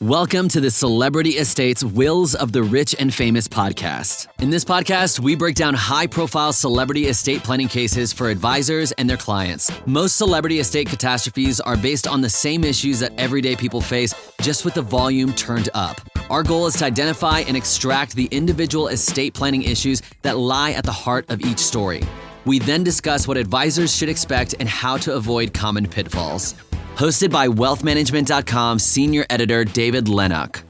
Welcome to the Celebrity Estates Wills of the Rich and Famous podcast. In this podcast, we break down high-profile celebrity estate planning cases for advisors and their clients. Most celebrity estate catastrophes are based on the same issues that everyday people face, just with the volume turned up. Our goal is to identify and extract the individual estate planning issues that lie at the heart of each story. We then discuss what advisors should expect and how to avoid common pitfalls. Hosted by wealthmanagement.com senior editor David Lenok.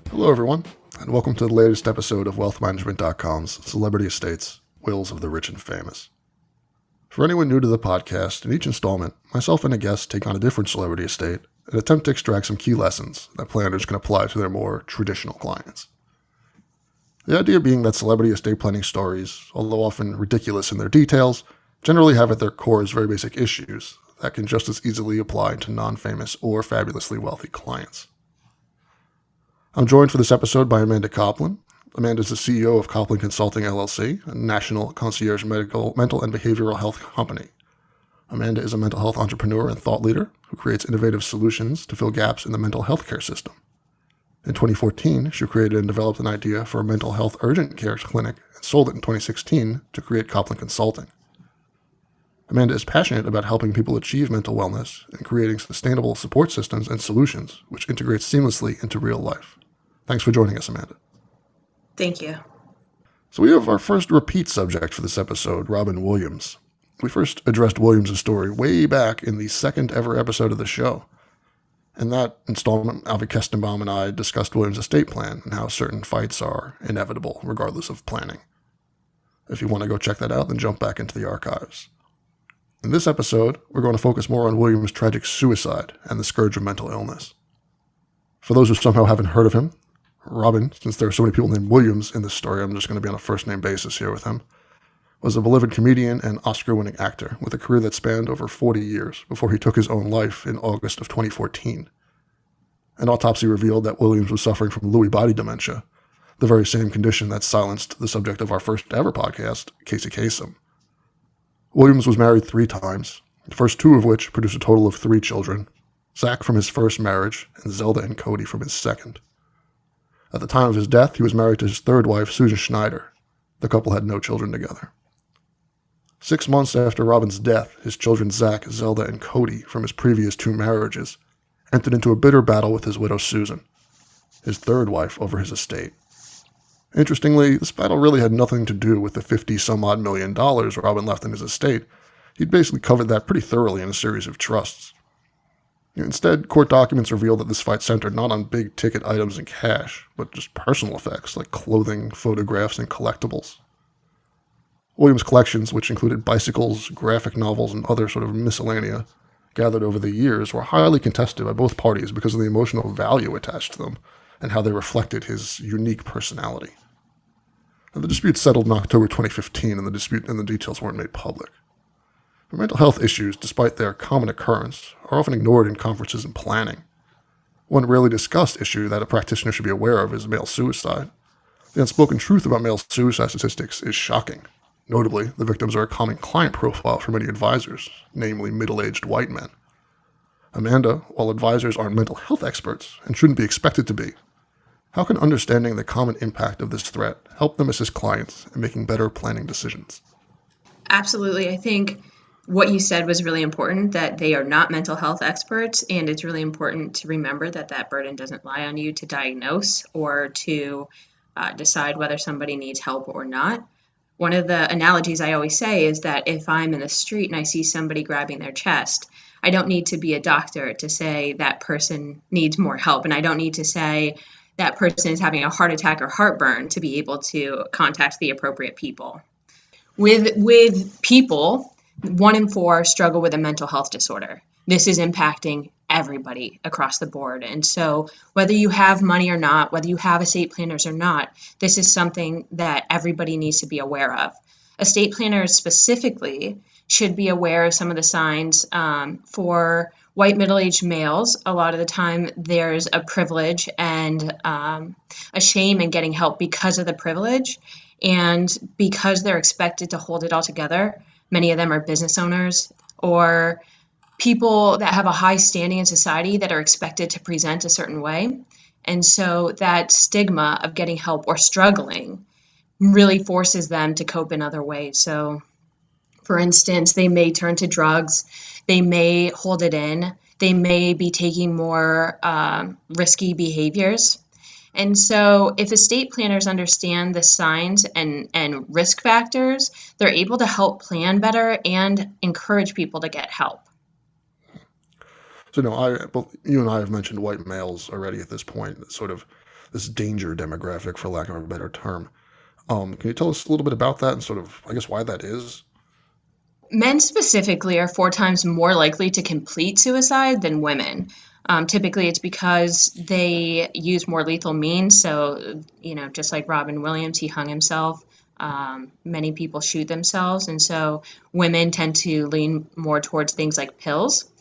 Hello, everyone, and welcome to the latest episode of wealthmanagement.com's Celebrity Estates, Wills of the Rich and Famous. For anyone new to the podcast, in each installment, myself and a guest take on a different celebrity estate and attempt to extract some key lessons that planners can apply to their more traditional clients. The idea being that celebrity estate planning stories, although often ridiculous in their details, generally have at their cores very basic issues that can just as easily apply to non-famous or fabulously wealthy clients. I'm joined for this episode by Amanda Koplin. Amanda is the CEO of Koplin Consulting, LLC, a national concierge mental and behavioral health company. Amanda is a mental health entrepreneur and thought leader who creates innovative solutions to fill gaps in the mental health care system. In 2014, she created and developed an idea for a mental health urgent care clinic and sold it in 2016 to create Koplin Consulting. Amanda is passionate about helping people achieve mental wellness and creating sustainable support systems and solutions which integrate seamlessly into real life. Thanks for joining us, Amanda. Thank you. So we have our first repeat subject for this episode, Robin Williams. We first addressed Williams' story way back in the second ever episode of the show. In that installment, Avi Kestenbaum and I discussed Williams' estate plan and how certain fights are inevitable regardless of planning. If you want to go check that out, then jump back into the archives. In this episode, we're going to focus more on Williams' tragic suicide and the scourge of mental illness. For those who somehow haven't heard of him, Robin, since there are so many people named Williams in this story, I'm just going to be on a first-name basis here with him, was a beloved comedian and Oscar-winning actor with a career that spanned over 40 years before he took his own life in August of 2014. An autopsy revealed that Williams was suffering from Lewy body dementia, the very same condition that silenced the subject of our first ever podcast, Casey Kasem. Williams was married 3 times, the first 2 of which produced a total of 3 children, Zach from his first marriage and Zelda and Cody from his second. At the time of his death, he was married to his 3rd wife, Susan Schneider. The couple had no children together. 6 months after Robin's death, his children Zach, Zelda, and Cody from his previous 2 marriages entered into a bitter battle with his widow Susan, his 3rd wife, over his estate. Interestingly, this battle really had nothing to do with the $50-some-odd million Robin left in his estate. He'd basically covered that pretty thoroughly in a series of trusts. Instead, court documents revealed that this fight centered not on big-ticket items and cash, but just personal effects like clothing, photographs, and collectibles. Williams' collections, which included bicycles, graphic novels, and other sort of miscellanea, gathered over the years, were highly contested by both parties because of the emotional value attached to them and how they reflected his unique personality. Now, the dispute settled in October 2015, and the details weren't made public. But mental health issues, despite their common occurrence, are often ignored in conferences and planning. One rarely discussed issue that a practitioner should be aware of is male suicide. The unspoken truth about male suicide statistics is shocking. Notably, the victims are a common client profile for many advisors, namely middle-aged white men. Amanda, while advisors aren't mental health experts and shouldn't be expected to be, how can understanding the common impact of this threat help them assist clients in making better planning decisions? Absolutely. I think what you said was really important, that they are not mental health experts, and it's really important to remember that that burden doesn't lie on you to diagnose or to decide whether somebody needs help or not. One of the analogies I always say is that if I'm in the street and I see somebody grabbing their chest, I don't need to be a doctor to say that person needs more help, and I don't need to say that person is having a heart attack or heartburn to be able to contact the appropriate people. With people, 1 in 4 struggle with a mental health disorder. This is impacting everybody across the board. And so whether you have money or not, whether you have estate planners or not, this is something that everybody needs to be aware of. Estate planners specifically should be aware of some of the signs for white middle-aged males. A lot of the time there's a privilege and a shame in getting help because of the privilege, and because they're expected to hold it all together. Many of them are business owners or people that have a high standing in society that are expected to present a certain way. And so that stigma of getting help or struggling really forces them to cope in other ways. So, for instance, they may turn to drugs, they may hold it in, they may be taking more risky behaviors. And so, if estate planners understand the signs and risk factors, they're able to help plan better and encourage people to get help. So, you and I have mentioned white males already at this point, sort of this danger demographic, for lack of a better term. Can you tell us a little bit about that and sort of, I guess, why that is? Men specifically are 4 times more likely to complete suicide than women. Typically, it's because they use more lethal means. So, just like Robin Williams, he hung himself. Many people shoot themselves. And so women tend to lean more towards things like pills.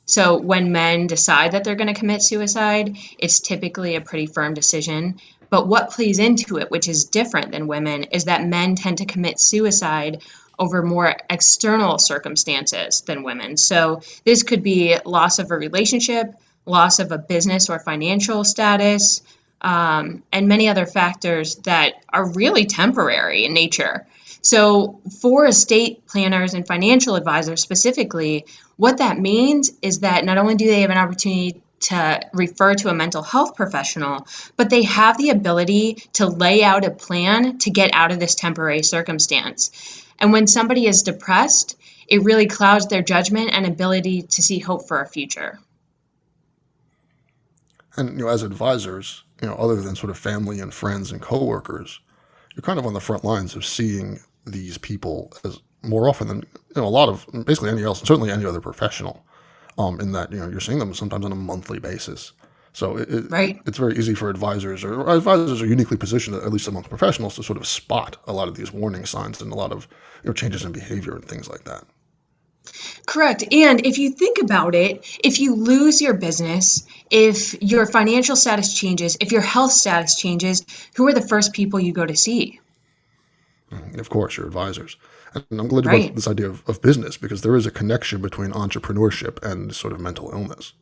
So when men decide that they're going to commit suicide, it's typically a pretty firm decision. But what plays into it, which is different than women, is that men tend to commit suicide over more external circumstances than women. So this could be loss of a relationship, loss of a business or financial status, and many other factors that are really temporary in nature. So for estate planners and financial advisors specifically, what that means is that not only do they have an opportunity to refer to a mental health professional, but they have the ability to lay out a plan to get out of this temporary circumstance. And when somebody is depressed, it really clouds their judgment and ability to see hope for a future. And as advisors, other than sort of family and friends and coworkers, you're kind of on the front lines of seeing these people as more often than a lot of basically any else, certainly any other professional. In that you're seeing them sometimes on a monthly basis. So Right. it's very easy for advisors, or advisors are uniquely positioned, at least amongst professionals, to sort of spot a lot of these warning signs and a lot of changes in behavior and things like that. Correct. And if you think about it, if you lose your business, if your financial status changes, if your health status changes, who are the first people you go to see? And of course, your advisors. And I'm glad you brought Right. this idea of business, because there is a connection between entrepreneurship and sort of mental illness.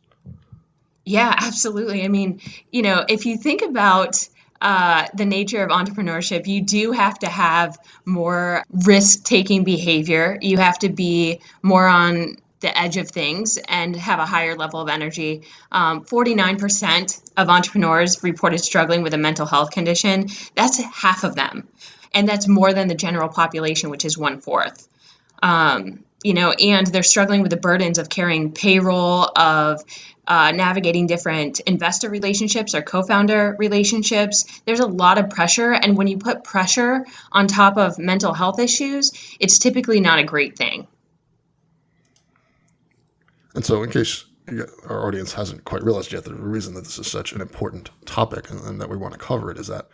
Yeah, absolutely. I mean, if you think about the nature of entrepreneurship, you do have to have more risk-taking behavior. You have to be more on the edge of things and have a higher level of energy. 49% of entrepreneurs reported struggling with a mental health condition. That's half of them. And that's more than the general population, which is 1/4. And they're struggling with the burdens of carrying payroll, of navigating different investor relationships or co-founder relationships. There's a lot of pressure. And when you put pressure on top of mental health issues, it's typically not a great thing. And so, in case our audience hasn't quite realized yet, the reason that this is such an important topic and that we want to cover it is that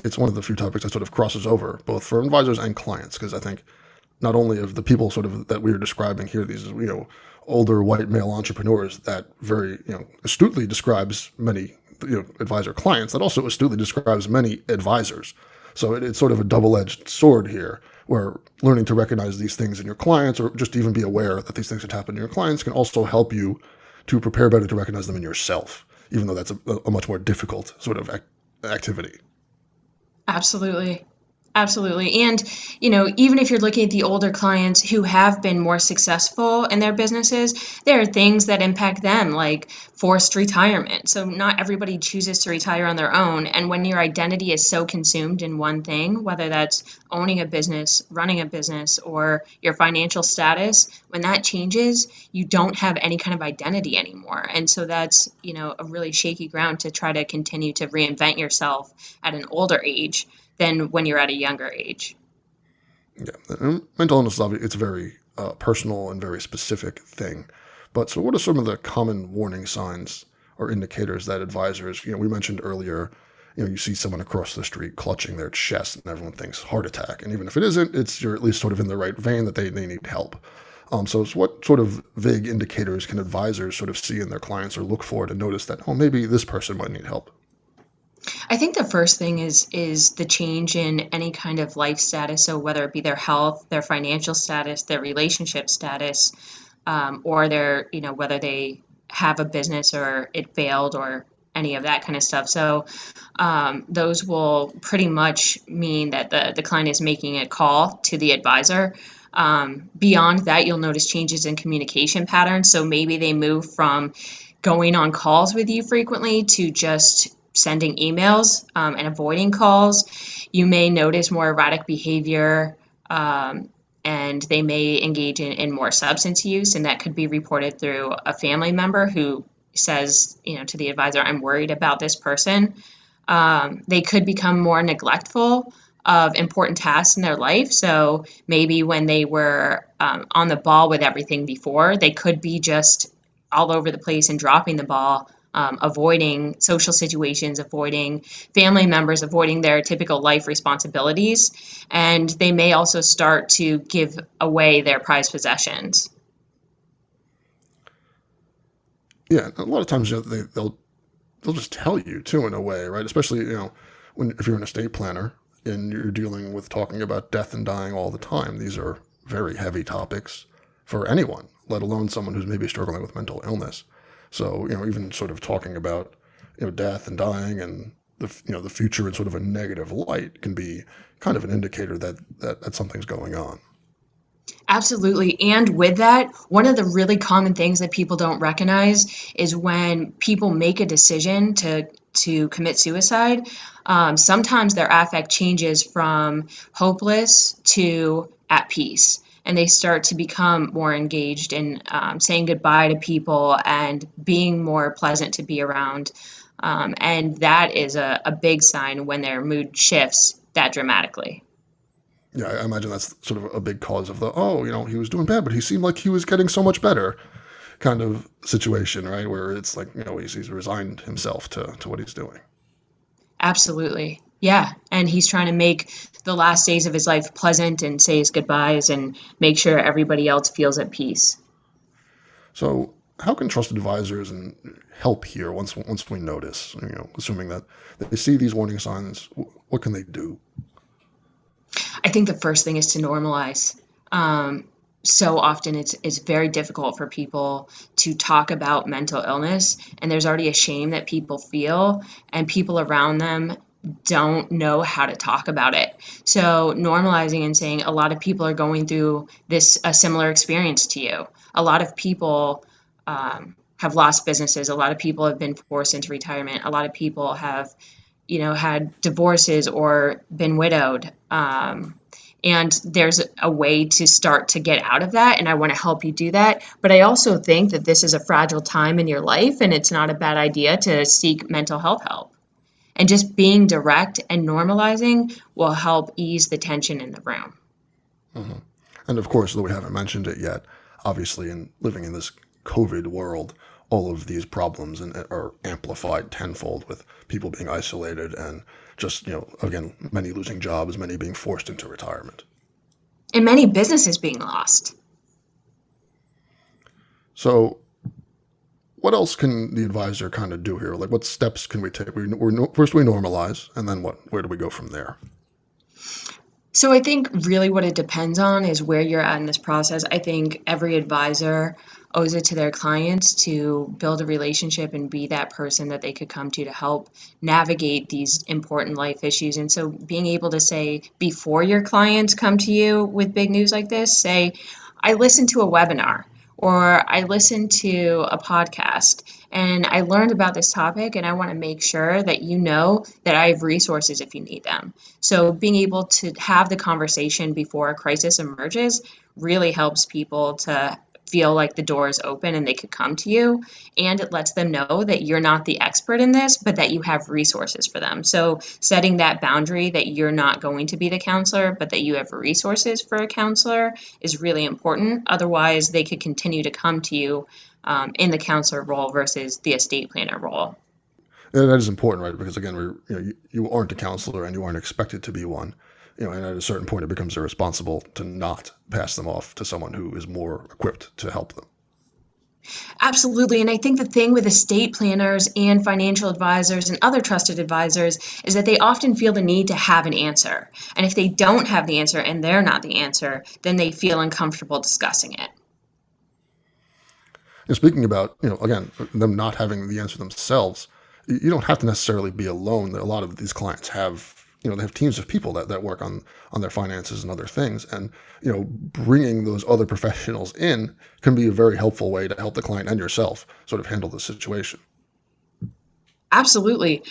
it's one of the few topics that sort of crosses over both for advisors and clients. Because I think not only of the people sort of that we are describing here, these older white male entrepreneurs, that very astutely describes many advisor clients, that also astutely describes many advisors. So it's sort of a double-edged sword here, where learning to recognize these things in your clients, or just even be aware that these things could happen in your clients, can also help you to prepare better to recognize them in yourself, even though that's a much more difficult sort of activity. Absolutely. Absolutely. And, even if you're looking at the older clients who have been more successful in their businesses, there are things that impact them, like forced retirement. So not everybody chooses to retire on their own. And when your identity is so consumed in one thing, whether that's owning a business, running a business, or your financial status, when that changes, you don't have any kind of identity anymore. And so that's, a really shaky ground to try to continue to reinvent yourself at an older age than when you're at a younger age. Yeah, and mental illness is obviously, it's a very personal and very specific thing. But so, what are some of the common warning signs or indicators that advisors? We mentioned earlier, you see someone across the street clutching their chest, and everyone thinks heart attack. And even if it isn't, you're at least sort of in the right vein that they need help. So, what sort of vague indicators can advisors sort of see in their clients or look for to notice that, maybe this person might need help? I think the first thing is the change in any kind of life status. So whether it be their health, their financial status, their relationship status, or they're, whether they have a business or it failed or any of that kind of stuff. So those will pretty much mean that the client is making a call to the advisor. Beyond that, you'll notice changes in communication patterns. So maybe they move from going on calls with you frequently to just sending emails and avoiding calls. You may notice more erratic behavior, and they may engage in more substance use, and that could be reported through a family member who says, to the advisor, I'm worried about this person. They could become more neglectful of important tasks in their life. So maybe when they were on the ball with everything before, they could be just all over the place and dropping the ball, avoiding social situations, avoiding family members, avoiding their typical life responsibilities. And they may also start to give away their prized possessions. Yeah, a lot of times they'll just tell you too, in a way, right? Especially if you're an estate planner and you're dealing with talking about death and dying all the time. These are very heavy topics for anyone, let alone someone who's maybe struggling with mental illness. So even sort of talking about death and dying and the future in sort of a negative light can be kind of an indicator that something's going on. Absolutely. And with that, one of the really common things that people don't recognize is when people make a decision to commit suicide, sometimes their affect changes from hopeless to at peace. And they start to become more engaged in saying goodbye to people and being more pleasant to be around. And that is a big sign when their mood shifts that dramatically. Yeah, I imagine that's sort of a big cause of he was doing bad, but he seemed like he was getting so much better kind of situation, right? Where it's like, he's resigned himself to what he's doing. Absolutely. Yeah. And he's trying to make the last days of his life pleasant and say his goodbyes and make sure everybody else feels at peace. So how can trusted advisors help here once we notice, assuming that they see these warning signs, what can they do? I think the first thing is to normalize. So often it's very difficult for people to talk about mental illness, and there's already a shame that people feel, and people around them don't know how to talk about it. So normalizing and saying a lot of people are going through a similar experience to you. A lot of people have lost businesses. A lot of people have been forced into retirement. A lot of people have had divorces or been widowed. And there's a way to start to get out of that. And I want to help you do that. But I also think that this is a fragile time in your life, and it's not a bad idea to seek mental health help. And just being direct and normalizing will help ease the tension in the room. Mm-hmm. And of course, though we haven't mentioned it yet, obviously in living in this COVID world, all of these problems are amplified tenfold with people being isolated and just, again, many losing jobs, many being forced into retirement. And many businesses being lost. So what else can the advisor kind of do here? Like what steps can we take? First we normalize, and then what? Where do we go from there? So I think really what it depends on is where you're at in this process. I think every advisor owes it to their clients to build a relationship and be that person that they could come to help navigate these important life issues. And so being able to say before your clients come to you with big news like this, say, I listened to a webinar or I listened to a podcast and I learned about this topic, and I want to make sure that you know that I have resources if you need them. So being able to have the conversation before a crisis emerges really helps people to feel like the door is open and they could come to you, and it lets them know that you're not the expert in this, but that you have resources for them. So setting that boundary that you're not going to be the counselor, but that you have resources for a counselor is really important. Otherwise, they could continue to come to you in the counselor role versus the estate planner role. And that is important, right? Because again, you aren't a counselor and you aren't expected to be one. And at a certain point, it becomes irresponsible to not pass them off to someone who is more equipped to help them. Absolutely. And I think the thing with estate planners and financial advisors and other trusted advisors is that they often feel the need to have an answer. And if they don't have the answer and they're not the answer, then they feel uncomfortable discussing it. And speaking about, again, them not having the answer themselves, you don't have to necessarily be alone. A lot of these clients have, they have teams of people that work on their finances and other things. And, bringing those other professionals in can be a very helpful way to help the client and yourself sort of handle the situation. Absolutely.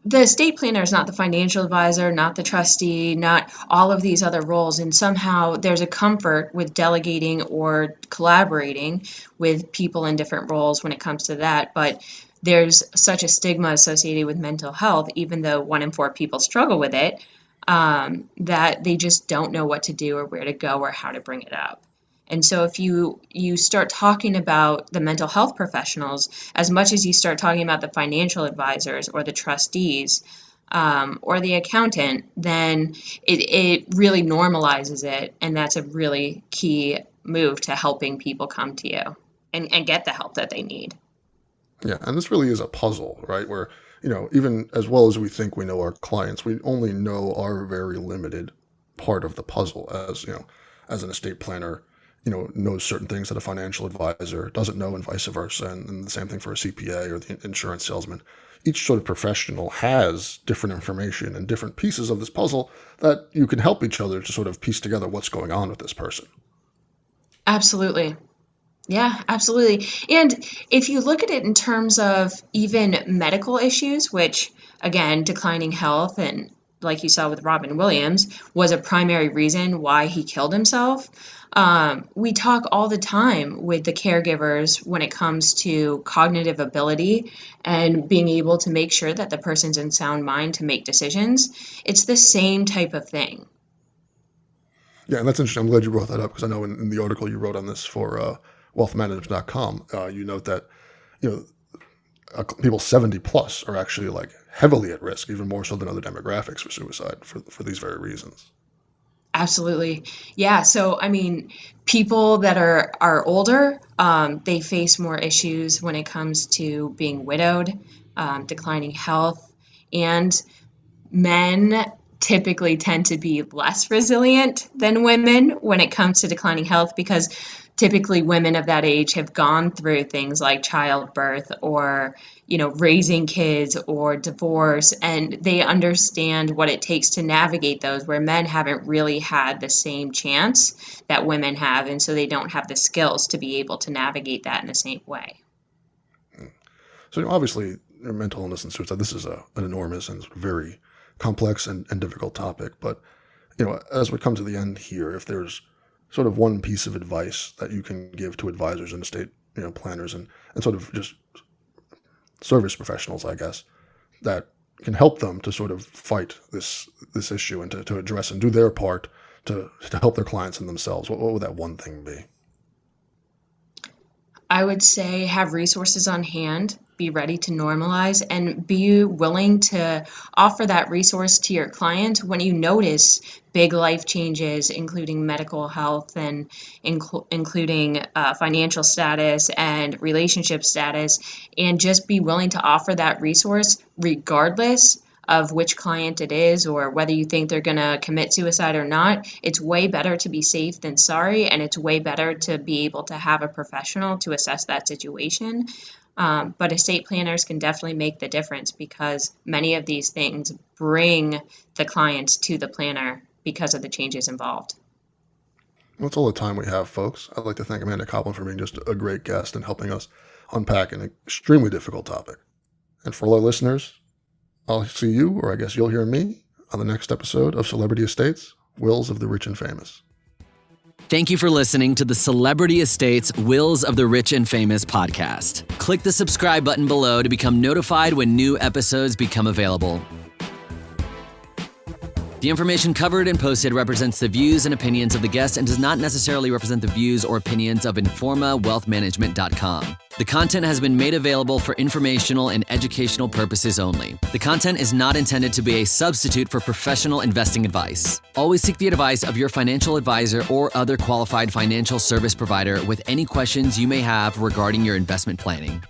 The estate planner is not the financial advisor, not the trustee, not all of these other roles. And somehow there's a comfort with delegating or collaborating with people in different roles when it comes to that. But there's such a stigma associated with mental health, even though 1 in 4 people struggle with it, that they just don't know what to do or where to go or how to bring it up. And so if you start talking about the mental health professionals as much as you start talking about the financial advisors or the trustees or the accountant, then it really normalizes it. And that's a really key move to helping people come to you and get the help that they need. Yeah, and this really is a puzzle, right? Where, even as well as we think we know our clients, we only know our very limited part of the puzzle as an estate planner, knows certain things that a financial advisor doesn't know and vice versa. And the same thing for a CPA or the insurance salesman. Each sort of professional has different information and different pieces of this puzzle that you can help each other to sort of piece together what's going on with this person. Absolutely. Yeah, absolutely. And if you look at it in terms of even medical issues, which again, declining health and like you saw with Robin Williams was a primary reason why he killed himself. We talk all the time with the caregivers when it comes to cognitive ability and being able to make sure that the person's in sound mind to make decisions. It's the same type of thing. Yeah, and that's interesting. I'm glad you brought that up because I know in the article you wrote on this for wealthmanagement.com, you note that, people 70 plus are actually like heavily at risk, even more so than other demographics for suicide for these very reasons. Absolutely. Yeah. So, people that are older, they face more issues when it comes to being widowed, declining health, and men typically tend to be less resilient than women when it comes to declining health because typically women of that age have gone through things like childbirth or, raising kids or divorce, and they understand what it takes to navigate those where men haven't really had the same chance that women have. And so they don't have the skills to be able to navigate that in the same way. So obviously mental illness and suicide, this is an enormous and very complex and difficult topic. But, as we come to the end here, if there's sort of one piece of advice that you can give to advisors and estate, planners and sort of just service professionals, I guess, that can help them to sort of fight this issue and to address and do their part to help their clients and themselves, what would that one thing be? I would say have resources on hand, be ready to normalize, and be willing to offer that resource to your client when you notice big life changes, including medical health and including financial status and relationship status, and just be willing to offer that resource regardless of which client it is or whether you think they're going to commit suicide or not. It's way better to be safe than sorry, and it's way better to be able to have a professional to assess that situation. But estate planners can definitely make the difference because many of these things bring the clients to the planner because of the changes involved. Well, that's all the time we have, folks. I'd like to thank Amanda Koplin for being just a great guest and helping us unpack an extremely difficult topic. And for all our listeners, I'll see you, or I guess you'll hear me, on the next episode of Celebrity Estates, Wills of the Rich and Famous. Thank you for listening to the Celebrity Estates Wills of the Rich and Famous podcast. Click the subscribe button below to become notified when new episodes become available. The information covered and posted represents the views and opinions of the guest and does not necessarily represent the views or opinions of InformaWealthManagement.com. The content has been made available for informational and educational purposes only. The content is not intended to be a substitute for professional investing advice. Always seek the advice of your financial advisor or other qualified financial service provider with any questions you may have regarding your investment planning.